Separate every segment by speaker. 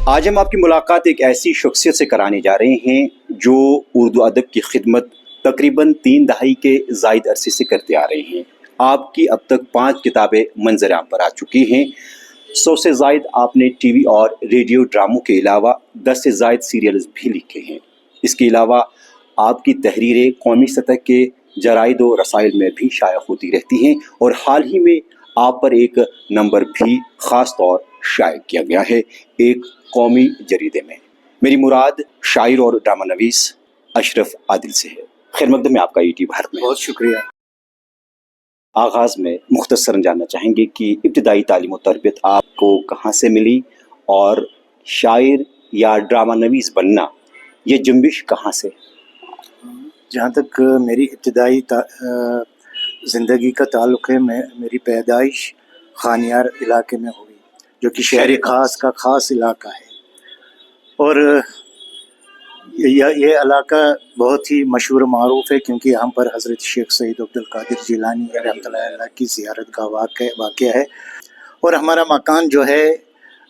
Speaker 1: آج ہم آپ کی ملاقات ایک ایسی شخصیت سے کرانے جا رہے ہیں جو اردو ادب کی خدمت تقریباً 3 دہائی کے زائد عرصے سے کرتے آ رہے ہیں۔ آپ کی اب تک 5 کتابیں منظر عام پر آ چکی ہیں۔ 100 سے زائد آپ نے ٹی وی اور ریڈیو ڈراموں کے علاوہ 10 سے زائد سیریلز بھی لکھے ہیں۔ اس کے علاوہ آپ کی تحریریں قومی سطح کے جرائد و رسائل میں بھی شائع ہوتی رہتی ہیں، اور حال ہی میں آپ پر ایک نمبر بھی خاص طور شائع کیا گیا ہے ایک قومی جریدے میں۔ میری مراد شاعر اور ڈرامہ نویس اشرف عادل سے ہے۔ خیر مقدم میں آپ کا ET بھارت میں
Speaker 2: بہت شکریہ۔
Speaker 1: آغاز میں مختصراً جاننا چاہیں گے کہ ابتدائی تعلیم و تربیت آپ کو کہاں سے ملی، اور شاعر یا ڈرامہ نویس بننا یہ جنبش کہاں سے؟
Speaker 2: جہاں تک میری ابتدائی زندگی کا تعلق ہے، میری پیدائش خانیار علاقے میں ہوئی، جو کہ شہر خاص کا خاص علاقہ ہے، اور یہ علاقہ بہت ہی مشہور و معروف ہے کیونکہ یہاں پر حضرت شیخ سید عبدالقادر جیلانی رحمۃ اللہ علیہ کی زیارت کا واقع ہے، اور ہمارا مکان جو ہے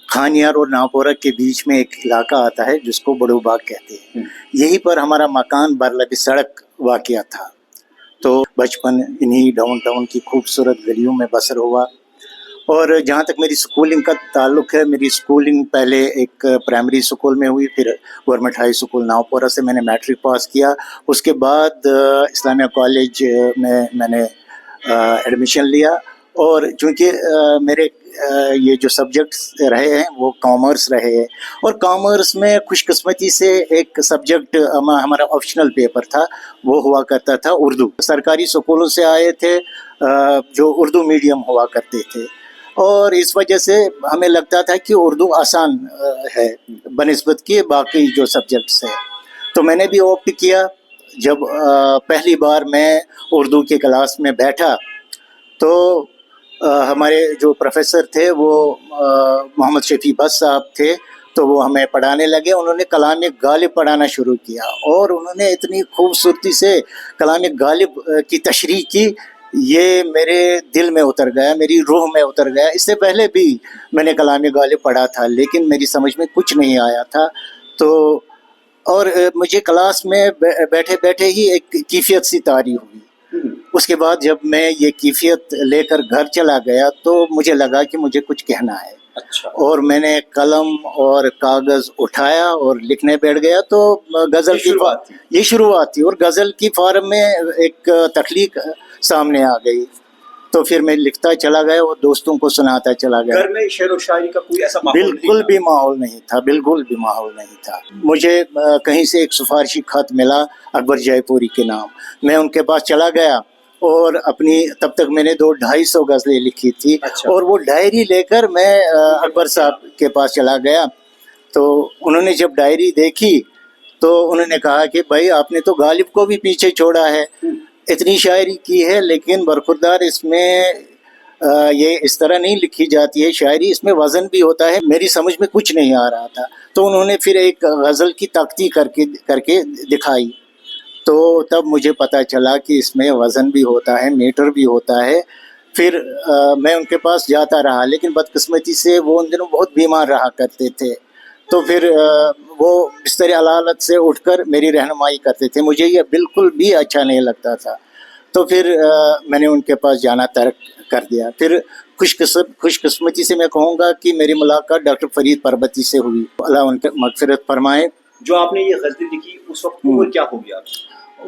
Speaker 2: خانیار اور ناپورہ کے بیچ میں ایک علاقہ آتا ہے جس کو بڑو باغ کہتے ہیں۔ یہی پر ہمارا مکان برلب سڑک واقع تھا، تو بچپن انہی ڈاؤن ٹاؤن کی خوبصورت گلیوں میں بسر ہوا۔ اور جہاں تک میری سکولنگ کا تعلق ہے، میری سکولنگ پہلے ایک پرائمری سکول میں ہوئی، پھر گورنمنٹ ہائی سکول ناپورہ سے میں نے میٹرک پاس کیا۔ اس کے بعد اسلامیہ کالج میں نے ایڈمیشن لیا، اور چونکہ میرے یہ جو سبجیکٹس رہے ہیں وہ کامرس رہے ہیں، اور کامرس میں خوش قسمتی سے ایک سبجیکٹ ہمارا آپشنل پیپر تھا، وہ ہوا کرتا تھا اردو۔ سرکاری سکولوں سے آئے تھے جو اردو میڈیم ہوا کرتے تھے، اور اس وجہ سے ہمیں لگتا تھا کہ اردو آسان ہے بنسبت کے باقی جو سبجیکٹس ہیں، تو میں نے بھی اوپٹ کیا۔ جب پہلی بار میں اردو کے کلاس میں بیٹھا تو ہمارے جو پروفیسر تھے وہ محمد شفیع بس صاحب تھے، تو وہ ہمیں پڑھانے لگے۔ انہوں نے کلام غالب پڑھانا شروع کیا، اور انہوں نے اتنی خوبصورتی سے کلام غالب کی تشریح کی، یہ میرے دل میں اتر گیا، میری روح میں اتر گیا۔ اس سے پہلے بھی میں نے کلام غالب پڑھا تھا، لیکن میری سمجھ میں کچھ نہیں آیا تھا، تو اور مجھے کلاس میں بیٹھے بیٹھے ہی ایک کیفیت سی طاری ہوئی۔ اس کے بعد جب میں یہ کیفیت لے کر گھر چلا گیا تو مجھے لگا کہ مجھے کچھ کہنا ہے، اور میں نے قلم اور کاغذ اٹھایا اور لکھنے بیٹھ گیا۔ تو غزل کی یہ شروعات تھی، اور غزل کی فارم میں ایک تخلیق سامنے آ گئی، تو پھر میں لکھتا چلا گیا اور دوستوں کو سناتا چلا گیا۔
Speaker 1: گھر میں شعر و شاعری کا کوئی ایسا ماحول
Speaker 2: بالکل بھی ماحول نہیں تھا، بالکل بھی ماحول نہیں تھا۔ مجھے کہیں سے ایک سفارشی خط ملا اکبر جے پوری کے نام، میں ان کے پاس چلا گیا، اور اپنی تب تک میں نے 200-250 غزلیں لکھی تھی، اور وہ ڈائری لے کر میں اکبر صاحب کے پاس چلا گیا۔ تو انہوں نے جب ڈائری دیکھی تو انہوں نے کہا کہ بھائی آپ نے تو غالب کو بھی پیچھے چھوڑا ہے، اتنی شاعری کی ہے لیکن برخوردار اس میں یہ اس طرح نہیں لکھی جاتی ہے شاعری، اس میں وزن بھی ہوتا ہے۔ میری سمجھ میں کچھ نہیں آ رہا تھا، تو انہوں نے پھر ایک غزل کی تختی کر کے دکھائی، تو تب مجھے پتہ چلا کہ اس میں وزن بھی ہوتا ہے، میٹر بھی ہوتا ہے۔ پھر میں ان کے پاس جاتا رہا، لیکن بدقسمتی سے وہ ان دنوں بہت بیمار رہا کرتے تھے، تو پھر وہ بستر علالت سے اٹھ کر میری رہنمائی کرتے تھے، مجھے یہ بالکل بھی اچھا نہیں لگتا تھا، تو پھر میں نے ان کے پاس جانا ترک کر دیا۔ پھر خوش قسمتی سے میں کہوں گا کہ میری ملاقات ڈاکٹر فرید پربتی سے ہوئی، اللہ ان کی مغفرت فرمائے۔
Speaker 1: جو آپ نے یہ غزلیں لکھی اس وقت عمر کیا ہو گیا؟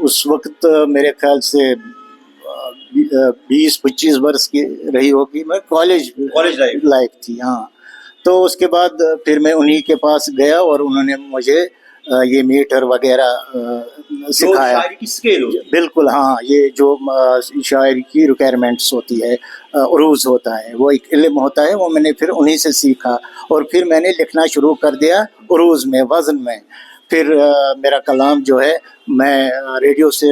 Speaker 2: اس وقت میرے خیال سے 20-25 برس کی رہی ہوگی، میں کالج لائف تھی، ہاں۔ تو اس کے بعد پھر میں انہی کے پاس گیا، اور انہوں نے مجھے یہ میٹر وغیرہ سکھایا۔ بالکل ہاں، یہ جو شاعری کی ریکوائرمنٹس ہوتی ہے، عروض ہوتا ہے، وہ ایک علم ہوتا ہے، وہ میں نے پھر انہی سے سیکھا، اور پھر میں نے لکھنا شروع کر دیا عروض میں، وزن میں۔ پھر میرا کلام جو ہے میں ریڈیو سے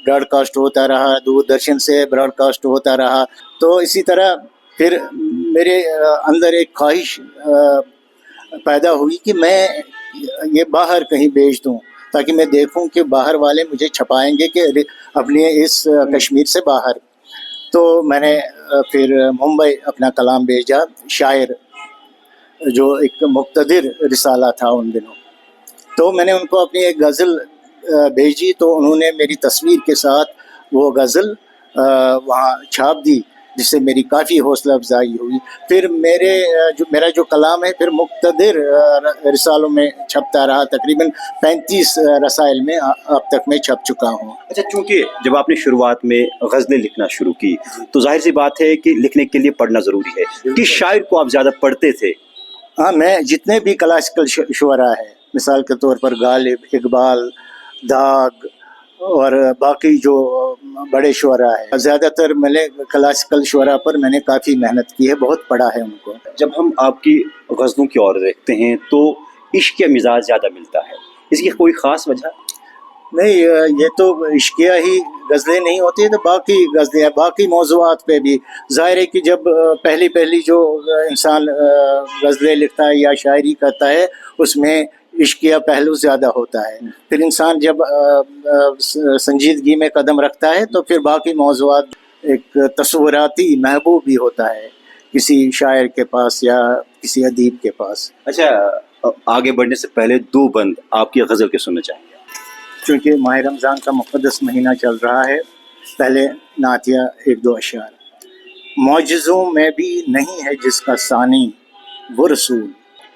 Speaker 2: براڈ کاسٹ ہوتا رہا، دوردرشن سے براڈ کاسٹ ہوتا رہا، تو اسی طرح پھر میرے اندر ایک خواہش پیدا ہوئی کہ میں یہ باہر کہیں بیچ دوں، تاکہ میں دیکھوں کہ باہر والے مجھے چھپائیں گے کہ اپنے اس کشمیر سے باہر۔ تو میں نے پھر ممبئی اپنا کلام بھیجا، شاعر جو ایک مقتدر رسالہ تھا ان دنوں. تو میں نے ان کو اپنی ایک غزل بھیجی تو انہوں نے میری تصویر کے ساتھ وہ غزل وہاں چھاپ دی، جس سے میری کافی حوصلہ افزائی ہوئی. پھر میرا جو کلام ہے پھر مقتدر رسالوں میں چھپتا رہا، تقریباً 35 رسائل میں اب تک میں چھپ چکا ہوں.
Speaker 1: اچھا، چونکہ جب آپ نے شروعات میں غزلیں لکھنا شروع کی تو ظاہر سی بات ہے کہ لکھنے کے لیے پڑھنا ضروری ہے. کس شاعر کو آپ زیادہ پڑھتے تھے؟
Speaker 2: ہاں، میں جتنے بھی کلاسیکل شعراء ہیں، مثال کے طور پر غالب، اقبال، داغ اور باقی جو بڑے شعراء ہیں، زیادہ تر میں نے کلاسیکل شعراء پر میں نے کافی محنت کی ہے، بہت پڑھا ہے ان کو.
Speaker 1: جب ہم آپ کی غزلوں کی اور دیکھتے ہیں تو عشق کا مزاج زیادہ ملتا ہے، اس کی کوئی خاص وجہ؟
Speaker 2: نہیں، یہ تو عشقیہ ہی غزلیں نہیں ہوتی، تو باقی غزلیں، باقی موضوعات پہ بھی ظاہر ہے کہ جب پہلی جو انسان غزلیں لکھتا ہے یا شاعری کرتا ہے اس میں عشقیہ پہلو زیادہ ہوتا ہے. پھر انسان جب سنجیدگی میں قدم رکھتا ہے تو پھر باقی موضوعات ایک تصوراتی محبوب بھی ہوتا ہے کسی شاعر کے پاس یا کسی ادیب کے پاس.
Speaker 1: اچھا، آگے بڑھنے سے پہلے دو بند آپ کی غزل کے سننا چاہیں گے.
Speaker 2: چونکہ ماہ رمضان کا مقدس مہینہ چل رہا ہے، پہلے نعتیہ ایک دو اشعار. معجزوں میں بھی نہیں ہے جس کا ثانی وہ رسول،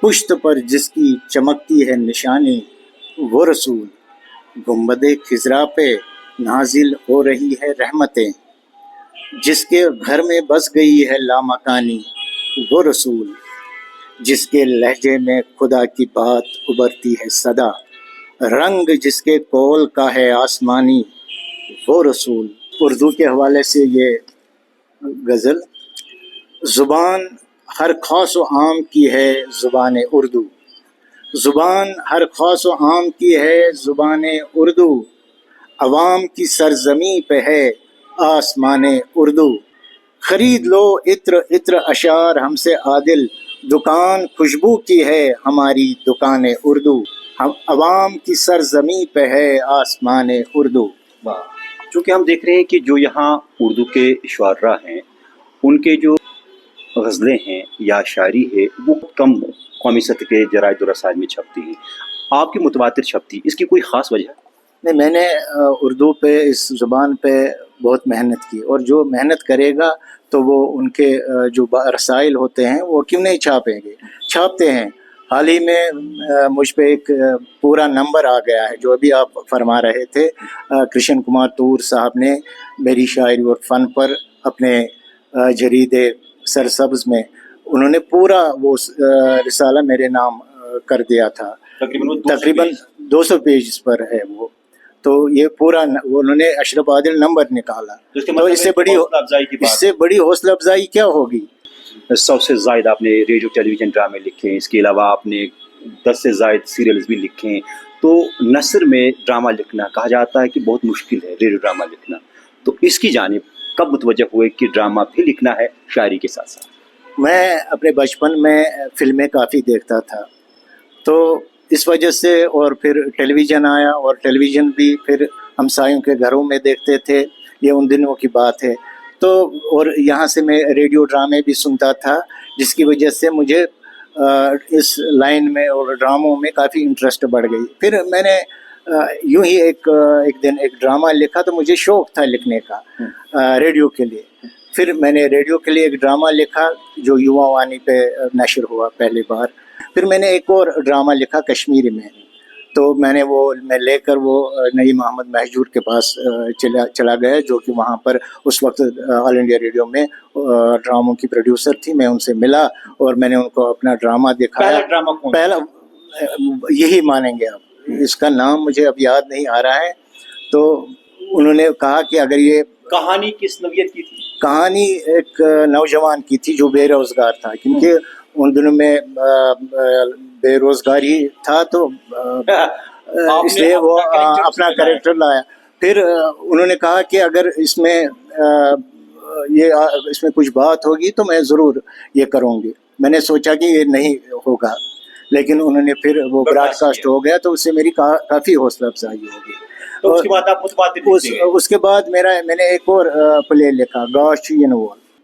Speaker 2: پشت پر جس کی چمکتی ہے نشانی وہ رسول. گنبد خضرا پہ نازل ہو رہی ہے رحمتیں، جس کے گھر میں بس گئی ہے لامکانی وہ رسول. جس کے لہجے میں خدا کی بات ابھرتی ہے صدا، رنگ جس کے قول کا ہے آسمانی وہ رسول. اردو کے حوالے سے یہ غزل: زبان ہر خاص و عام کی ہے زبان اردو، زبان ہر خاص و عام کی ہے زبان اردو، عوام کی سرزمین پہ ہے آسمان اردو. خرید لو عطر عطر اشعار ہم سے عادل، دکان خوشبو کی ہے ہماری دکان اردو، ہم عوام کی سرزمین پہ ہے آسمان اردو.
Speaker 1: چونکہ ہم دیکھ رہے ہیں کہ جو یہاں اردو کے شعراء ہیں ان کے جو غزلیں ہیں یا شاعری ہے وہ کم قومی سطح کے جرائد و رسائل میں چھپتی ہیں، آپ کی متواتر چھپتی، اس کی کوئی خاص وجہ؟
Speaker 2: نہیں، میں نے اردو پہ، اس زبان پہ بہت محنت کی، اور جو محنت کرے گا تو وہ ان کے جو رسائل ہوتے ہیں وہ کیوں نہیں چھاپیں گے، چھاپتے ہیں. حال ہی میں مجھ پہ ایک پورا نمبر آ گیا ہے جو ابھی آپ فرما رہے تھے. کرشن کمار تور صاحب نے میری شاعری اور فن پر اپنے جرید سرسبز میں انہوں نے پورا وہ رسالہ میرے نام کر دیا تھا، تقریباً 200 پیج پر ہے وہ. تو یہ پورا انہوں نے اشرف عادل نمبر نکالا، تو اس سے بڑی حوصلہ افزائی کیا ہوگی.
Speaker 1: 100 سے زائد آپ نے ریڈیو ٹیلی ویژن ڈرامے لکھے ہیں، اس کے علاوہ آپ نے 10 سے زائد سیریلز بھی لکھے ہیں. تو نثر میں ڈرامہ لکھنا کہا جاتا ہے کہ بہت مشکل ہے، ریڈیو ڈرامہ لکھنا. تو اس کی جانب کب متوجہ ہوئے کہ ڈرامہ بھی لکھنا ہے شاعری کے ساتھ ساتھ؟
Speaker 2: میں اپنے بچپن میں فلمیں کافی دیکھتا تھا، تو اس وجہ سے، اور پھر ٹیلی ویژن آیا، اور ٹیلی ویژن بھی پھر ہمسایوں کے گھروں میں دیکھتے تھے، یہ ان دنوں کی بات ہے. تو اور یہاں سے میں ریڈیو ڈرامے بھی سنتا تھا، جس کی وجہ سے مجھے اس لائن میں اور ڈراموں میں کافی انٹرسٹ بڑھ گئی. پھر میں نے یوں ہی ایک دن ایک ڈرامہ لکھا، تو مجھے شوق تھا لکھنے کا ریڈیو کے لیے. پھر میں نے ریڈیو کے لیے ایک ڈرامہ لکھا جو یووا وانی پہ نشر ہوا پہلی بار. پھر میں نے ایک اور ڈرامہ لکھا کشمیری میں، تو میں لے کر وہ نعیم محمد مہجور کے پاس چلا گیا، جو کہ وہاں پر اس وقت آل انڈیا ریڈیو میں ڈراموں کی پروڈیوسر تھی. میں ان سے ملا اور میں نے ان کو اپنا ڈرامہ دکھایا. پہلا یہی مانیں گے آپ، اس کا نام مجھے اب یاد نہیں آ رہا ہے. تو انہوں نے کہا کہ اگر یہ
Speaker 1: کہانی کس نوعیت کی تھی؟
Speaker 2: کہانی ایک نوجوان کی تھی جو بے روزگار تھا، کیونکہ ان دنوں میں بے روزگاری تھا، تو اس لیے وہ اپنا کریکٹر لایا. پھر انہوں نے کہا کہ اگر اس میں کچھ بات ہوگی تو میں ضرور یہ کروں گی. میں نے سوچا کہ یہ نہیں ہوگا، لیکن انہوں نے پھر وہ براڈ کاسٹ ہو گیا، تو اس سے میری کافی حوصلہ افزائی ہوگی.
Speaker 1: تو اس کے بعد آپ متبادل
Speaker 2: اس کے بعد میں نے ایک اور پلے لکھا، گاش ینوال،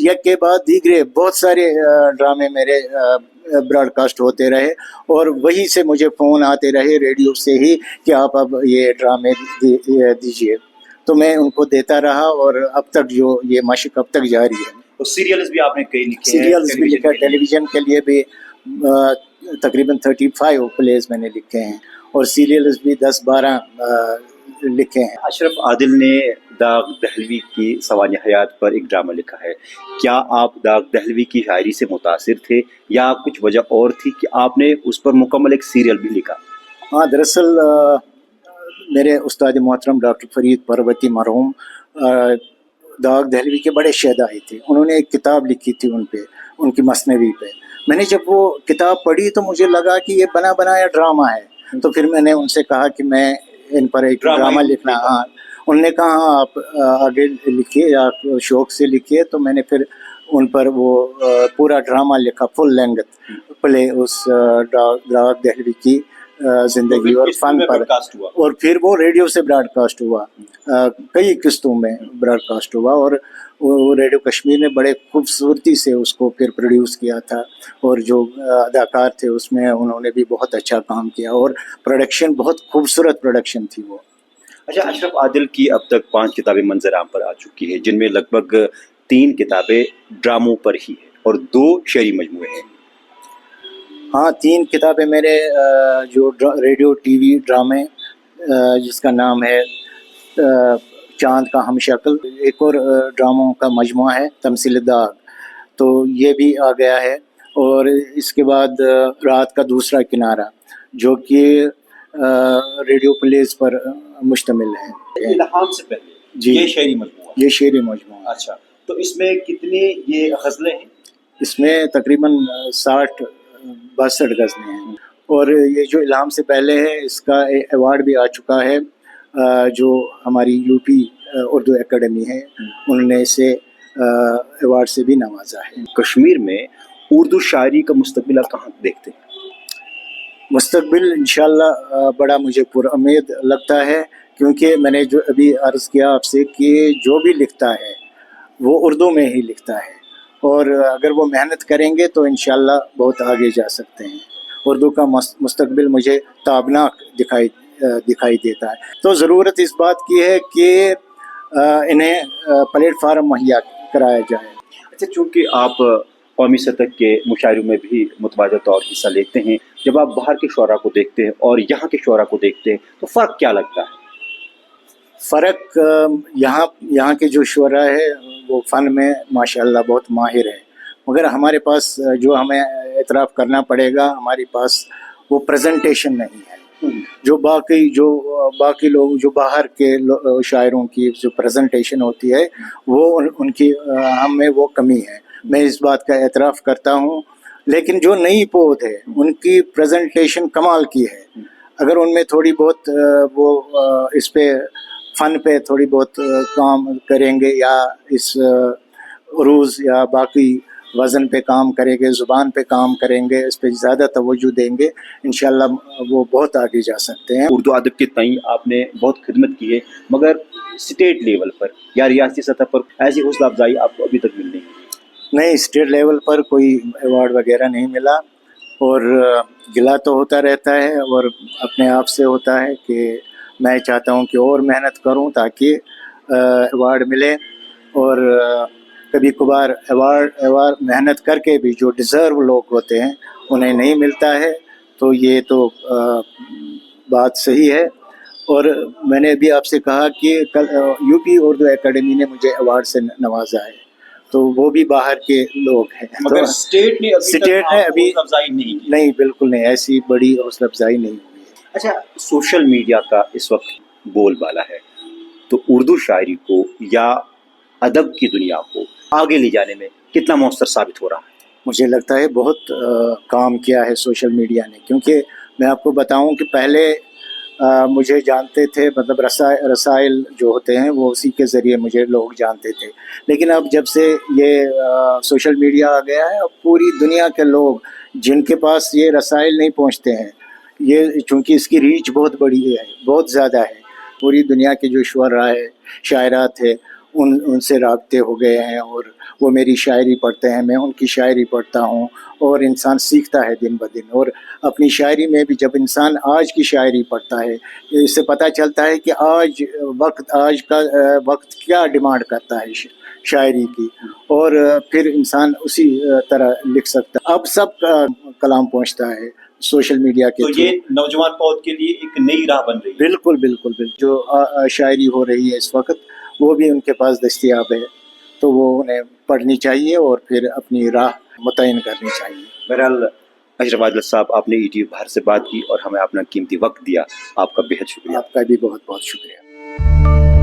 Speaker 2: یک کے بعد دیگرے بہت سارے ڈرامے میرے براڈ کاسٹ ہوتے رہے اور وہیں سے مجھے فون آتے رہے ریڈیو سے ہی کہ آپ اب یہ ڈرامے دیجیے، تو میں ان کو دیتا رہا اور اب تک جو یہ مشق اب تک جاری ہے.
Speaker 1: تو سیریلز بھی آپ نے کئی لکھے ہیں،
Speaker 2: سیریلز بھی لکھا، ٹیلی ویژن کے لیے بھی تقریباً 35 پلیز میں نے لکھے ہیں اور سیریلز بھی 10-12 لکھے ہیں.
Speaker 1: اشرف عادل نے داغ دہلوی کی سوانح حیات پر ایک ڈرامہ لکھا ہے. کیا آپ داغ دہلوی کی شاعری سے متاثر تھے یا کچھ وجہ اور تھی کہ آپ نے اس پر مکمل ایک سیریل بھی لکھا؟
Speaker 2: ہاں، دراصل میرے استاد محترم ڈاکٹر فرید پروتی مرحوم داغ دہلوی کے بڑے شیدائی تھے. انہوں نے ایک کتاب لکھی تھی ان پہ، ان کی مثنوی پہ. میں نے جب وہ کتاب پڑھی تو مجھے لگا کہ یہ بنا بنایا ڈرامہ ہے، تو پھر میں نے ان سے کہا کہ میں ان پر ایک ڈرامہ لکھنا. ہاں، انہوں نے کہا ہاں آپ آگے لکھیے، آپ شوق سے لکھیے. تو میں نے پھر ان پر وہ پورا ڈرامہ لکھا، فل لینگتھ پلے اس داغ دہلوی کی زندگی اور فن پر، اور پھر وہ ریڈیو سے براڈ کاسٹ ہوا، کئی قسطوں میں براڈ کاسٹ ہوا. اور وہ ریڈیو کشمیر نے بڑے خوبصورتی سے اس کو پھر پروڈیوس کیا تھا اور جو اداکار تھے اس میں انہوں نے بھی بہت اچھا کام کیا اور پروڈکشن بہت خوبصورت پروڈکشن تھی وہ.
Speaker 1: اچھا، اشرف عادل کی اب تک 5 کتابیں منظر عام پر آ چکی ہیں، جن میں لگ بھگ 3 کتابیں ڈراموں پر ہی ہیں اور 2 شعری مجموعے ہیں.
Speaker 2: ہاں، 3 کتابیں میرے جو ریڈیو ٹی وی ڈرامے جس کا نام ہے چاند کا ہم شکل، ایک اور ڈراموں کا مجموعہ ہے تمثیل داغ، تو یہ بھی آ گیا ہے. اور اس کے بعد رات کا دوسرا کنارہ جو کہ ریڈیو پلیز پر مشتمل ہے.
Speaker 1: الہام سے پہلے
Speaker 2: جی،
Speaker 1: یہ شعری مجموعہ.
Speaker 2: یہ شعری مجموعہ.
Speaker 1: اچھا، تو اس میں کتنی یہ غزلیں ہیں؟
Speaker 2: اس میں تقریباً 60-62 غزلیں ہیں. اور یہ جو الہام سے پہلے ہے اس کا ایوارڈ بھی آ چکا ہے، جو ہماری یو پی اردو اکیڈمی ہے انہوں نے اسے ایوارڈ سے بھی نوازا ہے.
Speaker 1: کشمیر میں اردو شاعری کا مستقبل آپ کہاں دیکھتے ہیں؟
Speaker 2: مستقبل انشاءاللہ بڑا مجھے پر امید لگتا ہے، کیونکہ میں نے جو ابھی عرض کیا آپ سے کہ جو بھی لکھتا ہے وہ اردو میں ہی لکھتا ہے، اور اگر وہ محنت کریں گے تو انشاءاللہ بہت آگے جا سکتے ہیں. اردو کا مستقبل مجھے تابناک دکھائی دیتا ہے. تو ضرورت اس بات کی ہے کہ انہیں پلیٹ فارم مہیا کرایا جائے.
Speaker 1: اچھا، چونکہ آپ قومی سطح کے مشاعروں میں بھی متبادل طور حصہ لیتے ہیں، جب آپ باہر کے شعراء کو دیکھتے ہیں اور یہاں کے شعراء کو دیکھتے ہیں تو فرق کیا لگتا ہے؟
Speaker 2: فرق یہاں کے جو شعراء ہے وہ فن میں ماشاءاللہ بہت ماہر ہے، مگر ہمارے پاس جو ہمیں اعتراف کرنا پڑے گا، ہمارے پاس وہ پریزنٹیشن نہیں ہے. جو باقی لوگ جو باہر کے شاعروں کی جو پریزنٹیشن ہوتی ہے وہ ان کی ہم میں وہ کمی ہے، میں اس بات کا اعتراف کرتا ہوں. لیکن جو نئی پود ہے ان کی پریزنٹیشن کمال کی ہے. اگر ان میں تھوڑی بہت وہ اس پہ فن پہ تھوڑی بہت کام کریں گے، یا اس عروض یا باقی وزن پہ کام کریں گے، زبان پہ کام کریں گے، اس پہ زیادہ توجہ دیں گے، انشاءاللہ وہ بہت آگے جا سکتے ہیں.
Speaker 1: اردو ادب کے تئیں آپ نے بہت خدمت کی ہے، مگر اسٹیٹ لیول پر یا ریاستی سطح پر ایسی حوصلہ افزائی آپ کو ابھی تک مل
Speaker 2: نہیں. اسٹیٹ لیول پر کوئی ایوارڈ وغیرہ نہیں ملا، اور گلہ تو ہوتا رہتا ہے اور اپنے آپ سے ہوتا ہے کہ میں چاہتا ہوں کہ اور محنت کروں تاکہ ایوارڈ ملے. اور کبھی کبھار ایوارڈ محنت کر کے بھی جو ڈیزرو لوگ ہوتے ہیں انہیں نہیں ملتا ہے، تو یہ تو بات صحیح ہے. اور میں نے ابھی آپ سے کہا کہ کل یو پی اردو اکیڈمی نے مجھے ایوارڈ سے نوازا ہے، تو وہ بھی باہر کے لوگ ہیں.
Speaker 1: مگر اسٹیٹ نے ابھی افزائی
Speaker 2: نہیں، بالکل نہیں، ایسی بڑی حوصلہ افزائی نہیں ہوئی ہے.
Speaker 1: اچھا، سوشل میڈیا کا اس وقت بول بالا ہے، تو اردو شاعری کو یا ادب کی دنیا کو آگے لے جانے میں کتنا مؤثر ثابت ہو رہا ہے؟
Speaker 2: مجھے لگتا ہے بہت کام کیا ہے سوشل میڈیا نے، کیونکہ میں آپ کو بتاؤں کہ پہلے مجھے جانتے تھے، مطلب رسائل جو ہوتے ہیں وہ اسی کے ذریعے مجھے لوگ جانتے تھے. لیکن اب جب سے یہ سوشل میڈیا آ گیا ہے، اب پوری دنیا کے لوگ جن کے پاس یہ رسائل نہیں پہنچتے ہیں، یہ چونکہ اس کی ریچ بہت بڑی ہے، بہت زیادہ ہے، پوری دنیا کے جو شعراء ہے، شاعرات ہے، ان سے رابطے ہو گئے ہیں، اور وہ میری شاعری پڑھتے ہیں، میں ان کی شاعری پڑھتا ہوں، اور انسان سیکھتا ہے دن بدن. اور اپنی شاعری میں بھی جب انسان آج کی شاعری پڑھتا ہے، اس سے پتہ چلتا ہے کہ آج کا وقت کیا ڈیمانڈ کرتا ہے شاعری کی، اور پھر انسان اسی طرح لکھ سکتا ہے. اب سب کا کلام پہنچتا ہے سوشل میڈیا کے
Speaker 1: تو
Speaker 2: تھرو.
Speaker 1: یہ نوجوان فوج کے لیے ایک نئی راہ بن رہی ہے.
Speaker 2: بالکل بالکل بالکل. جو شاعری ہو رہی ہے اس وقت وہ بھی ان کے پاس دستیاب ہے، تو وہ انہیں پڑھنی چاہیے اور پھر اپنی راہ متعین کرنی چاہیے.
Speaker 1: بہرحال اشرف عادل صاحب، آپ نے ETV بہار سے بات کی اور ہمیں اپنا قیمتی وقت دیا، آپ کا بہت شکریہ.
Speaker 2: آپ کا بھی بہت بہت شکریہ.